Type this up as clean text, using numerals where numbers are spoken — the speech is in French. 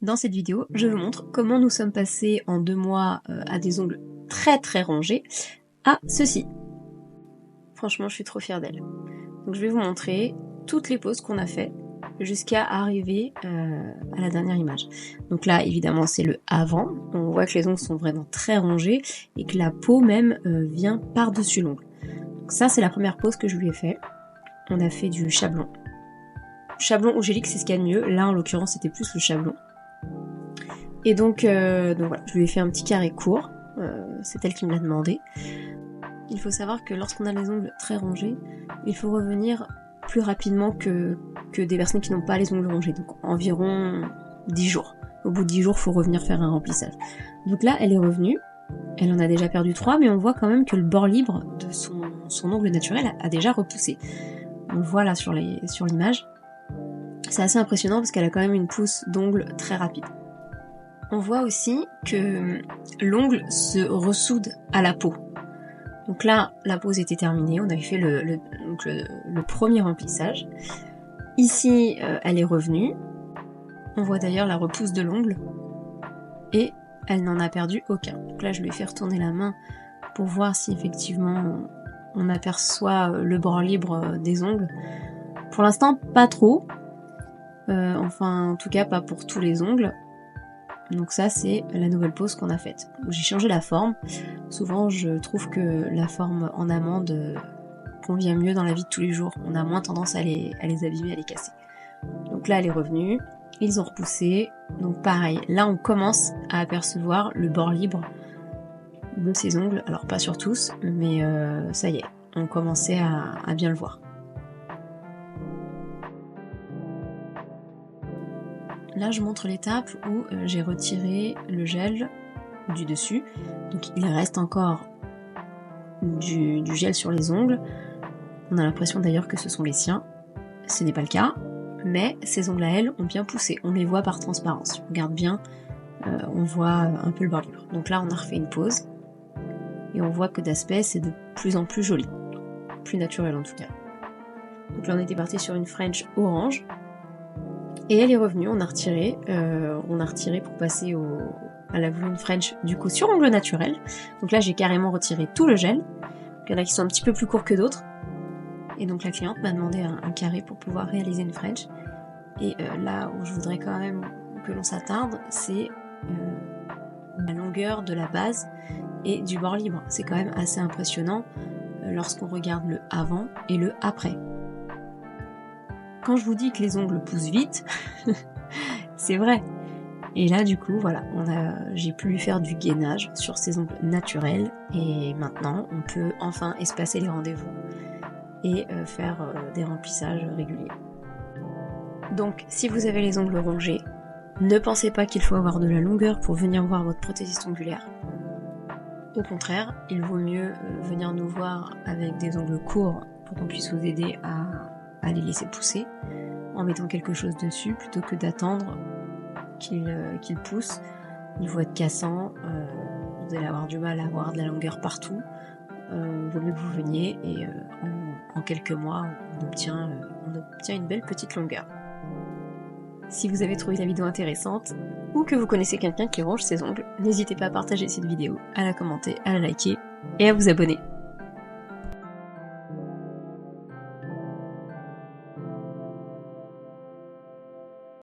Dans cette vidéo, je vous montre comment nous sommes passés en 2 mois à des ongles très rangés à ceci. Franchement, je suis trop fière d'elle. Donc je vais vous montrer toutes les poses qu'on a fait jusqu'à arriver à la dernière image. Donc là, évidemment, c'est le avant. On voit que les ongles sont vraiment très rangés et que la peau même vient par-dessus l'ongle. Donc ça, c'est la première pose que je lui ai fait. On a fait du chablon. Chablon ou gélique, c'est ce qu'il y a de mieux. Là, en l'occurrence, c'était plus le chablon. Et donc voilà, je lui ai fait un petit carré court, c'est elle qui me l'a demandé. Il faut savoir que lorsqu'on a les ongles très rongés, il faut revenir plus rapidement que des personnes qui n'ont pas les ongles rongés, donc environ 10 jours. Au bout de 10 jours, il faut revenir faire un remplissage. Donc là, elle est revenue, elle en a déjà perdu 3, mais on voit quand même que le bord libre de son ongle naturel a déjà repoussé. On le voit là sur l'image. C'est assez impressionnant parce qu'elle a quand même une pousse d'ongle très rapide. On voit aussi que l'ongle se ressoude à la peau. Donc là, la pose était terminée, on avait fait le premier remplissage. Ici, elle est revenue. On voit d'ailleurs la repousse de l'ongle. Et elle n'en a perdu aucun. Donc là, je lui ai fait retourner la main pour voir si effectivement on aperçoit le bord libre des ongles. Pour l'instant, pas trop. Enfin, en tout cas, pas pour tous les ongles. Donc ça, c'est la nouvelle pose qu'on a faite. J'ai changé la forme. Souvent, je trouve que la forme en amande convient mieux dans la vie de tous les jours. On a moins tendance à les abîmer, à les casser. Donc là, elle est revenue. Ils ont repoussé. Donc pareil, là, on commence à apercevoir le bord libre de ses ongles. Alors pas sur tous, mais ça y est, on commençait à bien le voir. Là, je montre l'étape où j'ai retiré le gel du dessus. Donc il reste encore du gel sur les ongles. On a l'impression d'ailleurs que ce sont les siens. Ce n'est pas le cas, mais ces ongles à elle ont bien poussé. On les voit par transparence. Si on regarde bien, on voit un peu le bord libre. Donc là, on a refait une pause. Et on voit que d'aspect, c'est de plus en plus joli. Plus naturel en tout cas. Donc là, on était parti sur une French orange. Et elle est revenue, on a retiré pour passer à la Blue French du coup sur ongle naturel. Donc là j'ai carrément retiré tout le gel. Il y en a qui sont un petit peu plus courts que d'autres. Et donc la cliente m'a demandé un carré pour pouvoir réaliser une French. Et là où je voudrais quand même que l'on s'attarde, c'est la longueur de la base et du bord libre. C'est quand même assez impressionnant lorsqu'on regarde le avant et le après. Quand je vous dis que les ongles poussent vite, c'est vrai. Et là, du coup, voilà, j'ai pu faire du gainage sur ces ongles naturels. Et maintenant, on peut enfin espacer les rendez-vous et faire des remplissages réguliers. Donc, si vous avez les ongles rongés, ne pensez pas qu'il faut avoir de la longueur pour venir voir votre prothésiste ongulaire. Au contraire, il vaut mieux venir nous voir avec des ongles courts pour qu'on puisse vous aider à les laisser pousser en mettant quelque chose dessus plutôt que d'attendre qu'il pousse. Il va être cassant, vous allez avoir du mal à avoir de la longueur partout. Vaut mieux que vous veniez et en quelques mois on obtient une belle petite longueur. Si vous avez trouvé la vidéo intéressante ou que vous connaissez quelqu'un qui ronge ses ongles, n'hésitez pas à partager cette vidéo, à la commenter, à la liker et à vous abonner.